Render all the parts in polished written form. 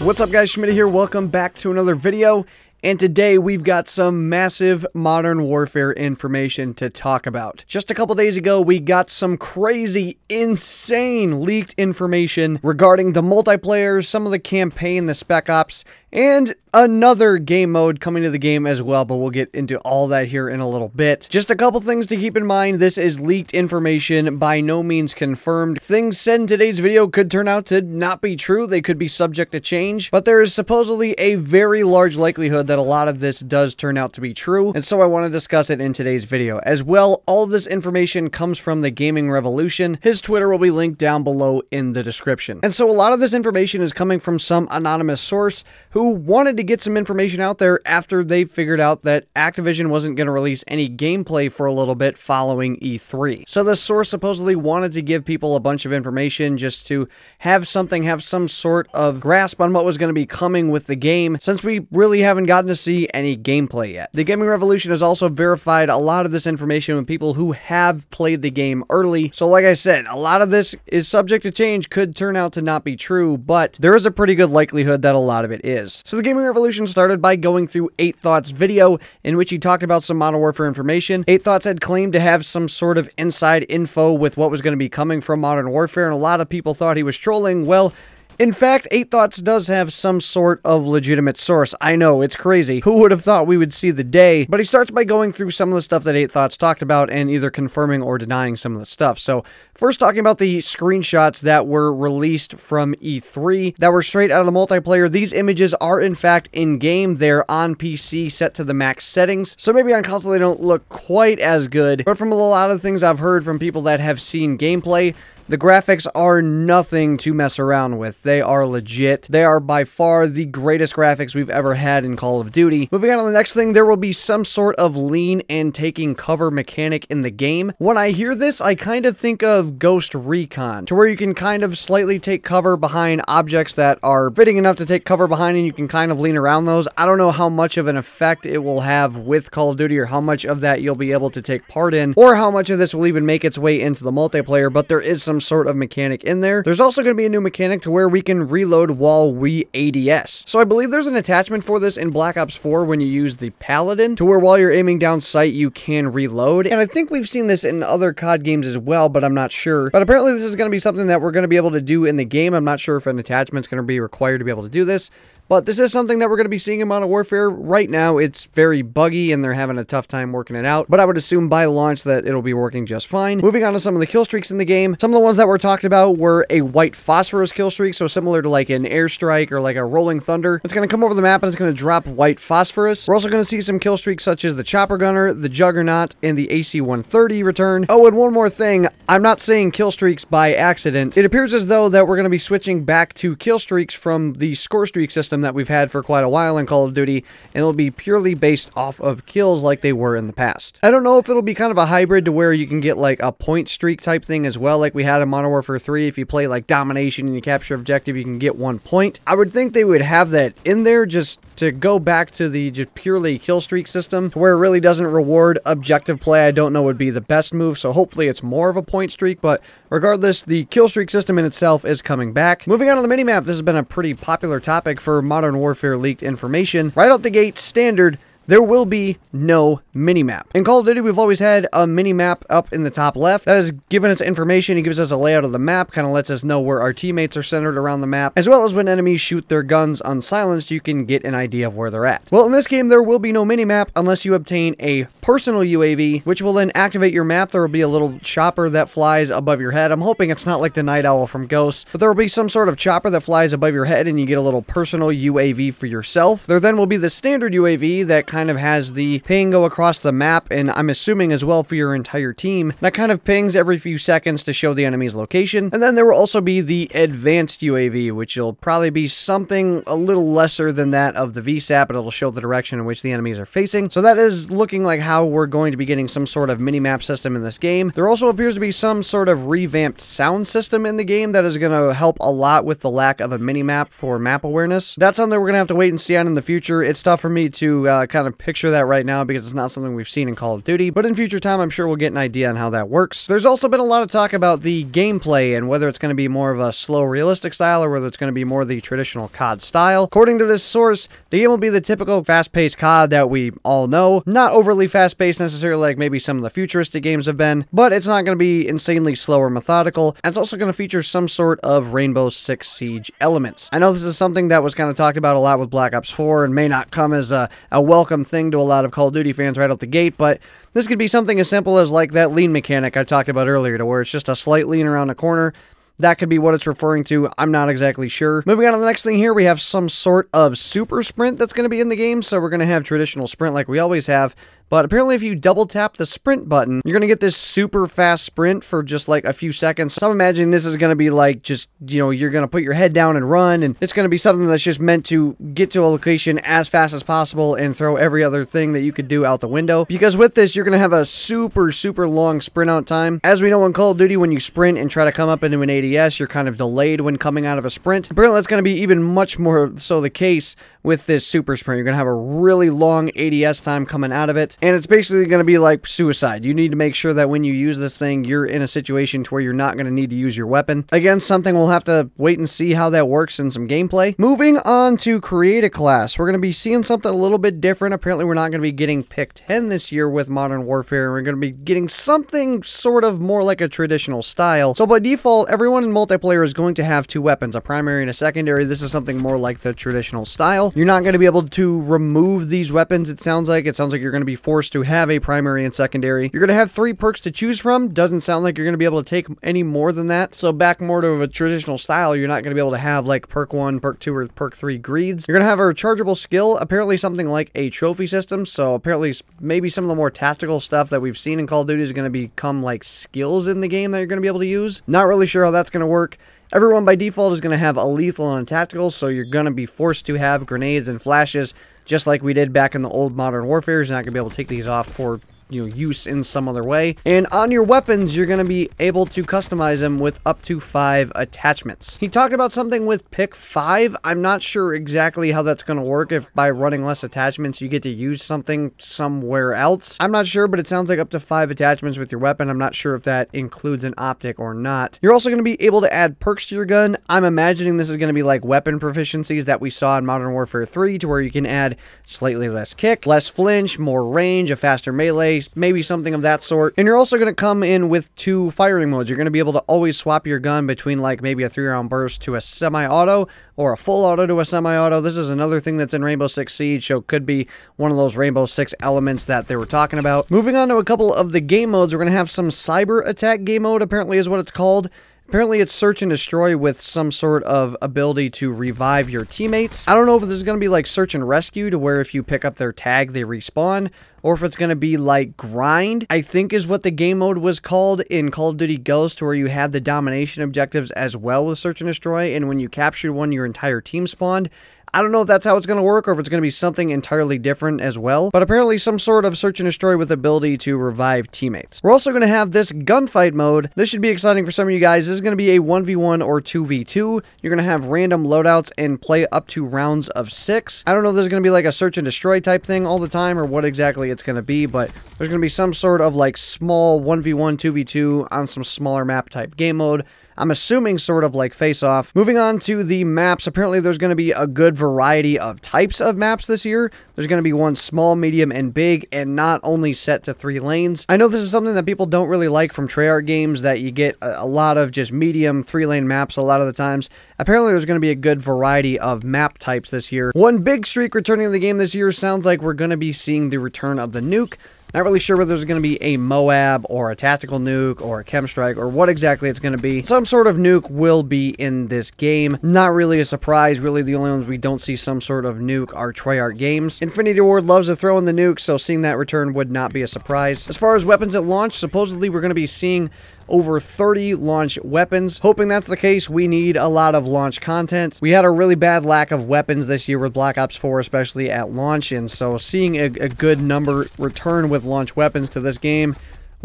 What's up guys, Schmidt here, welcome back to another video, and today we've got some massive Modern Warfare information to talk about. Just a couple days ago, we got some crazy, insane leaked information regarding the multiplayer, some of the campaign, the Spec Ops, and another game mode coming to the game as well, but we'll get into all that here in a little bit. Just a couple things to keep in mind. This is leaked information, by no means confirmed. Things said in today's video could turn out to not be true. They could be subject to change, but there is supposedly a very large likelihood that a lot of this does turn out to be true, and so I want to discuss it in today's video. As well, all of this information comes from the Gaming Revolution. His Twitter will be linked down below in the description. And so a lot of this information is coming from some anonymous source who wanted to get some information out there after they figured out that Activision wasn't going to release any gameplay for a little bit following E3. So this source supposedly wanted to give people a bunch of information just to have some sort of grasp on what was going to be coming with the game, since we really haven't gotten to see any gameplay yet. The Gaming Revolution has also verified a lot of this information with people who have played the game early. So like I said, a lot of this is subject to change, could turn out to not be true, but there is a pretty good likelihood that a lot of it is. So the Gaming Revolution started by going through 8 Thoughts' video, in which he talked about some Modern Warfare information. 8 Thoughts had claimed to have some sort of inside info with what was going to be coming from Modern Warfare, and a lot of people thought he was trolling. Well, in fact, 8 Thoughts does have some sort of legitimate source. I know, it's crazy. Who would have thought we would see the day? But he starts by going through some of the stuff that 8 Thoughts talked about and either confirming or denying some of the stuff. So, first talking about the screenshots that were released from E3 that were straight out of the multiplayer. These images are in fact in-game. They're on PC set to the max settings. So maybe on console they don't look quite as good. But from a lot of things I've heard from people that have seen gameplay, the graphics are nothing to mess around with. They are legit. They are by far the greatest graphics we've ever had in Call of Duty. Moving on to the next thing, there will be some sort of lean and taking cover mechanic in the game. When I hear this, I kind of think of Ghost Recon, to where you can kind of slightly take cover behind objects that are fitting enough to take cover behind, and you can kind of lean around those. I don't know how much of an effect it will have with Call of Duty, or how much of that you'll be able to take part in, or how much of this will even make its way into the multiplayer, but there is some sort of mechanic in there. There's also going to be a new mechanic to where we can reload while we ADS. So I believe there's an attachment for this in Black Ops 4 when you use the Paladin, to where while you're aiming down sight, you can reload. And I think we've seen this in other COD games as well, but I'm not sure. But apparently this is going to be something that we're going to be able to do in the game. I'm not sure if an attachment's going to be required to be able to do this, but this is something that we're going to be seeing in Modern Warfare. Right now, it's very buggy, and they're having a tough time working it out, but I would assume by launch that it'll be working just fine. Moving on to some of the killstreaks in the game. Some of the ones that were talked about were a white phosphorus killstreak, so similar to like an airstrike or like a rolling thunder. It's going to come over the map, and it's going to drop white phosphorus. We're also going to see some killstreaks such as the Chopper Gunner, the Juggernaut, and the AC-130 return. Oh, and one more thing. I'm not saying killstreaks by accident. It appears as though that we're going to be switching back to killstreaks from the score streak system that we've had for quite a while in Call of Duty, and it'll be purely based off of kills like they were in the past. I don't know if it'll be kind of a hybrid to where you can get like a point streak type thing as well, like we had in Modern Warfare 3. If you play like domination and you capture objective, you can get 1 point. I would think they would have that in there just to go back to the just purely kill streak system, to where it really doesn't reward objective play. I don't know would be the best move, so hopefully it's more of a point streak, but regardless, the kill streak system in itself is coming back. Moving on to the minimap, this has been a pretty popular topic for Modern Warfare leaked information. Right out the gate, standard, there will be no minimap. In Call of Duty, we've always had a minimap up in the top left. That has given us information. It gives us a layout of the map, kind of lets us know where our teammates are centered around the map, as well as when enemies shoot their guns unsilenced, you can get an idea of where they're at. Well, in this game, there will be no minimap unless you obtain a personal UAV, which will then activate your map. There will be a little chopper that flies above your head. I'm hoping it's not like the Night Owl from Ghosts, but there will be some sort of chopper that flies above your head, and you get a little personal UAV for yourself. There then will be the standard UAV that kind of has the ping go across the map, and I'm assuming as well for your entire team. That kind of pings every few seconds to show the enemy's location. And then there will also be the advanced UAV, which will probably be something a little lesser than that of the VSAT, but it'll show the direction in which the enemies are facing. So that is looking like how we're going to be getting some sort of mini-map system in this game. There also appears to be some sort of revamped sound system in the game that is going to help a lot with the lack of a mini-map for map awareness. That's something we're going to have to wait and see on in the future. It's tough for me to kind kind of picture that right now because it's not something we've seen in Call of Duty, but in future time, I'm sure we'll get an idea on how that works. There's also been a lot of talk about the gameplay and whether it's going to be more of a slow, realistic style or whether it's going to be more the traditional COD style. According to this source, the game will be the typical fast-paced COD that we all know. Not overly fast-paced necessarily like maybe some of the futuristic games have been, but it's not going to be insanely slow or methodical, and it's also going to feature some sort of Rainbow Six Siege elements. I know this is something that was kind of talked about a lot with Black Ops 4 and may not come as a welcome thing to a lot of Call of Duty fans right out the gate, but this could be something as simple as like that lean mechanic I talked about earlier, to where it's just a slight lean around the corner. That could be what it's referring to. I'm not exactly sure. Moving on to the next thing here, we have some sort of super sprint that's going to be in the game. So we're going to have traditional sprint like we always have. But apparently if you double tap the sprint button, you're going to get this super fast sprint for just like a few seconds. So I'm imagining this is going to be like just, you know, you're going to put your head down and run. And it's going to be something that's just meant to get to a location as fast as possible and throw every other thing that you could do out the window. Because with this, you're going to have a super, super long sprint out time. As we know in Call of Duty, when you sprint and try to come up into an ADS, you're kind of delayed when coming out of a sprint. Apparently that's going to be even much more so the case with this super sprint. You're going to have a really long ADS time coming out of it. And it's basically going to be like suicide. You need to make sure that when you use this thing, you're in a situation to where you're not going to need to use your weapon. Again, something we'll have to wait and see how that works in some gameplay. Moving on to create a class, we're going to be seeing something a little bit different. Apparently, we're not going to be getting pick 10 this year with Modern Warfare. We're going to be getting something sort of more like a traditional style. So by default, everyone in multiplayer is going to have two weapons, a primary and a secondary. This is something more like the traditional style. You're not going to be able to remove these weapons, it sounds like. It sounds like you're going to be forced to have a primary and secondary. You're going to have 3 perks to choose from. Doesn't sound like you're going to be able to take any more than that. So back more to a traditional style, you're not going to be able to have like perk 1, perk 2, or perk 3 greeds. You're going to have a rechargeable skill, apparently something like a trophy system. So apparently maybe some of the more tactical stuff that we've seen in Call of Duty is going to become like skills in the game that you're going to be able to use. Not really sure how that's going to work. Everyone by default is going to have a lethal and a tactical, so you're going to be forced to have grenades and flashes, just like we did back in the old Modern Warfare. You're not going to be able to take these off for use in some other way. And on your weapons, you're going to be able to customize them with up to 5 attachments. He talked about something with pick 5. I'm not sure exactly how that's going to work, if by running less attachments you get to use something somewhere else. I'm not sure, but it sounds like up to 5 attachments with your weapon. I'm not sure if that includes an optic or not. You're also going to be able to add perks to your gun. I'm imagining this is going to be like weapon proficiencies that we saw in Modern Warfare 3, to where you can add slightly less kick, less flinch, more range, a faster melee, maybe something of that sort. And you're also going to come in with 2 firing modes. You're going to be able to always swap your gun between like maybe a 3-round burst to a semi-auto or a full auto to a semi-auto. This is another thing that's in Rainbow Six Siege, so could be one of those Rainbow Six elements that they were talking about. Moving on to a couple of the game modes, we're going to have some cyber attack game mode, apparently is what it's called. Apparently it's search and destroy with some sort of ability to revive your teammates. I don't know if this is going to be like search and rescue, to where if you pick up their tag, they respawn, or if it's going to be like grind, I think is what the game mode was called in Call of Duty Ghost, where you had the domination objectives as well with search and destroy, and when you captured one, your entire team spawned. I don't know if that's how it's going to work, or if it's going to be something entirely different as well, but apparently some sort of search and destroy with ability to revive teammates. We're also going to have this gunfight mode. This should be exciting for some of you guys. This is going to be a 1v1 or 2v2. You're going to have random loadouts and play up to rounds of 6. I don't know if there's going to be like a search and destroy type thing all the time, or what exactly it's going to be, but there's going to be some sort of like small 1v1, 2v2 on some smaller map type game mode. I'm assuming sort of like face-off. Moving on to the maps, apparently there's going to be a good variety of types of maps this year. There's going to be one small, medium, and big, and not only set to 3 lanes. I know this is something that people don't really like from Treyarch games, that you get a lot of just medium 3-lane maps a lot of the times. Apparently there's going to be a good variety of map types this year. One big streak returning to the game this year sounds like we're going to be seeing the return of the Nuke. Not really sure whether there's going to be a Moab or a tactical nuke or a chem strike or what exactly it's going to be. Some sort of nuke will be in this game. Not really a surprise. Really, the only ones we don't see some sort of nuke are Treyarch games. Infinity Ward loves to throw in the nuke, so seeing that return would not be a surprise. As far as weapons at launch, supposedly we're going to be seeing over 30 launch weapons. Hoping that's the case, we need a lot of launch content. We had a really bad lack of weapons this year with Black Ops 4, especially at launch, and so seeing a good number return with launch weapons to this game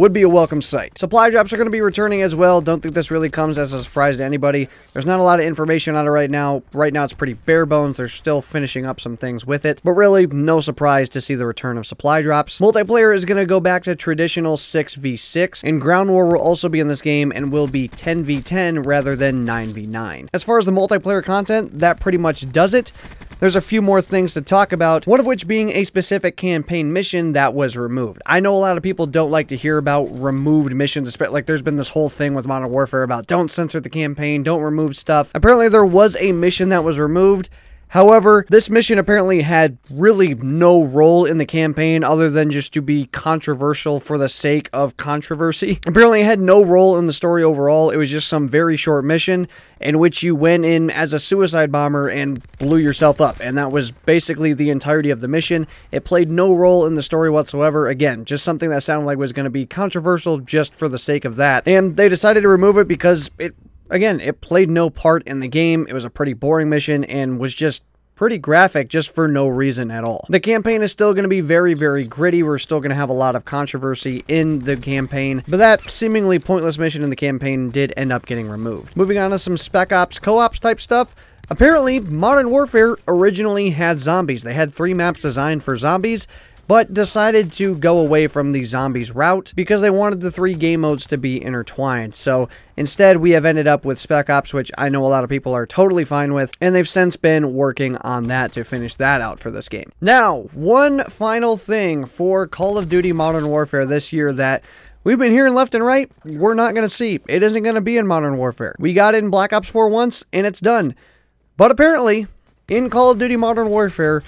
would be a welcome sight. Supply drops are going to be returning as well. Don't think this really comes as a surprise to anybody. There's not a lot of information on it right now. Right now it's pretty bare bones. They're still finishing up some things with it, but really no surprise to see the return of supply drops. Multiplayer is going to go back to traditional 6v6, and ground war will also be in this game and will be 10v10 rather than 9v9. As far as the multiplayer content, that pretty much does it. There's a few more things to talk about, one of which being a specific campaign mission that was removed. I know a lot of people don't like to hear about removed missions, like there's been this whole thing with Modern Warfare about don't censor the campaign, don't remove stuff. Apparently there was a mission that was removed. However, this mission apparently had really no role in the campaign other than just to be controversial for the sake of controversy. Apparently it had no role in the story overall. It was just some very short mission in which you went in as a suicide bomber and blew yourself up. And that was basically the entirety of the mission. It played no role in the story whatsoever. Again, just something that sounded like was going to be controversial just for the sake of that. And they decided to remove it because Again, it played no part in the game. It was a pretty boring mission and was just pretty graphic just for no reason at all. The campaign is still going to be very, very gritty. We're still going to have a lot of controversy in the campaign, but that seemingly pointless mission in the campaign did end up getting removed. Moving on to some Spec Ops co-ops type stuff. Apparently, Modern Warfare originally had zombies. They had 3 maps designed for zombies, but decided to go away from the zombies route because they wanted the 3 game modes to be intertwined. So instead, we have ended up with Spec Ops, which I know a lot of people are totally fine with, and they've since been working on that to finish that out for this game. Now, one final thing for Call of Duty Modern Warfare this year that we've been hearing left and right, we're not going to see. It isn't going to be in Modern Warfare. We got it in Black Ops 4 once, and it's done. But apparently, in Call of Duty Modern Warfare,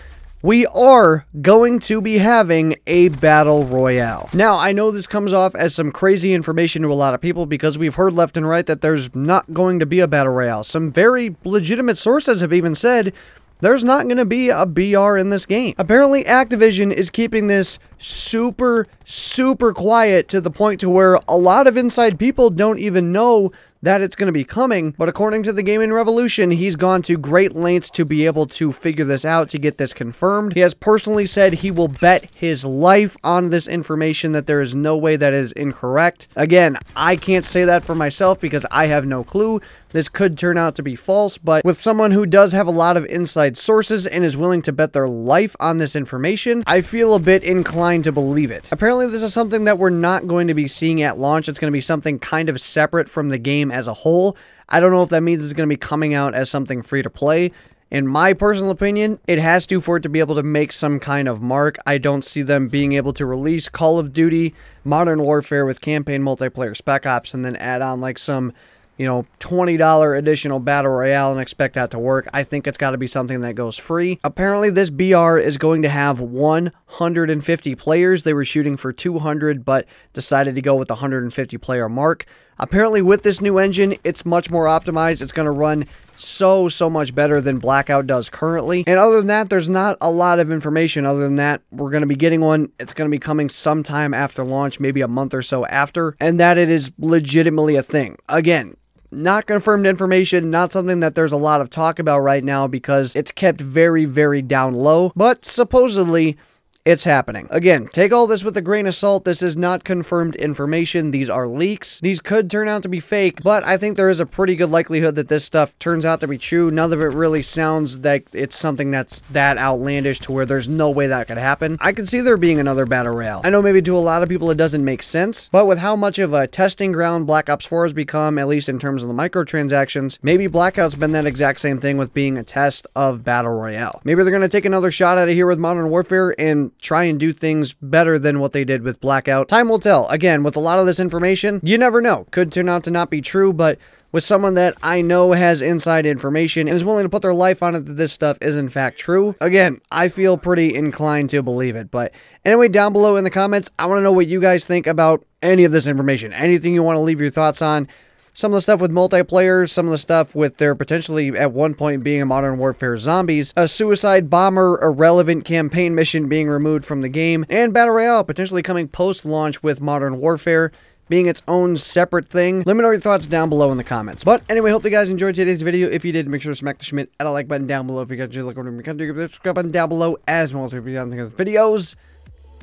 we are going to be having a battle royale. Now, I know this comes off as some crazy information to a lot of people because we've heard left and right that there's not going to be a battle royale. Some very legitimate sources have even said there's not going to be a BR in this game. Apparently, Activision is keeping this super, super quiet to the point to where a lot of inside people don't even know that it's going to be coming, but according to the Gaming Revolution, he's gone to great lengths to be able to figure this out, to get this confirmed. He has personally said he will bet his life on this information that there is no way that is incorrect. Again, I can't say that for myself because I have no clue. This could turn out to be false, but with someone who does have a lot of inside sources and is willing to bet their life on this information, I feel a bit inclined to believe it. Apparently, this is something that we're not going to be seeing at launch. It's going to be something kind of separate from the game as a whole. I don't know if that means it's going to be coming out as something free to play. In my personal opinion, it has to for it to be able to make some kind of mark. I don't see them being able to release Call of Duty Modern Warfare with campaign multiplayer Spec Ops and then add on like some, you know, $20 additional battle royale and expect that to work. I think it's got to be something that goes free. Apparently, this BR is going to have 150 players. They were shooting for 200, but decided to go with the 150 player mark. Apparently, with this new engine, it's much more optimized. It's going to run so much better than Blackout does currently. And other than that, there's not a lot of information. Other than that, we're going to be getting one. It's going to be coming sometime after launch, maybe a month or so after, and that it is legitimately a thing. Again, not confirmed information, not something that there's a lot of talk about right now because it's kept very, very down low, but supposedly it's happening. Again, take all this with a grain of salt. This is not confirmed information. These are leaks. These could turn out to be fake, but I think there is a pretty good likelihood that this stuff turns out to be true. None of it really sounds like it's something that's that outlandish to where there's no way that could happen. I could see there being another battle royale. I know maybe to a lot of people it doesn't make sense, but with how much of a testing ground Black Ops 4 has become, at least in terms of the microtransactions, maybe Blackout's been that exact same thing with being a test of battle royale. Maybe they're going to take another shot at it here with Modern Warfare and try and do things better than what they did with Blackout. Time will tell. Again, with a lot of this information, you never know. Could turn out to not be true, but with someone that I know has inside information and is willing to put their life on it that this stuff is in fact true, again, I feel pretty inclined to believe it. But anyway, down below in the comments, I want to know what you guys think about any of this information. Anything you want to leave your thoughts on. Some of the stuff with multiplayer, some of the stuff with there potentially at one point being a Modern Warfare zombies, a suicide bomber irrelevant campaign mission being removed from the game, and Battle Royale potentially coming post-launch with Modern Warfare being its own separate thing. Let me know your thoughts down below in the comments. But anyway, hope you guys enjoyed today's video. If you did, make sure to smack the Schmidt at a like button down below. If you guys enjoyed, look over to my country, give the subscribe button down below as well as if you guys think of the videos.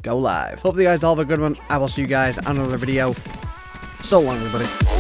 go live. Hope you guys all have a good one. I will see you guys on another video. So long, everybody.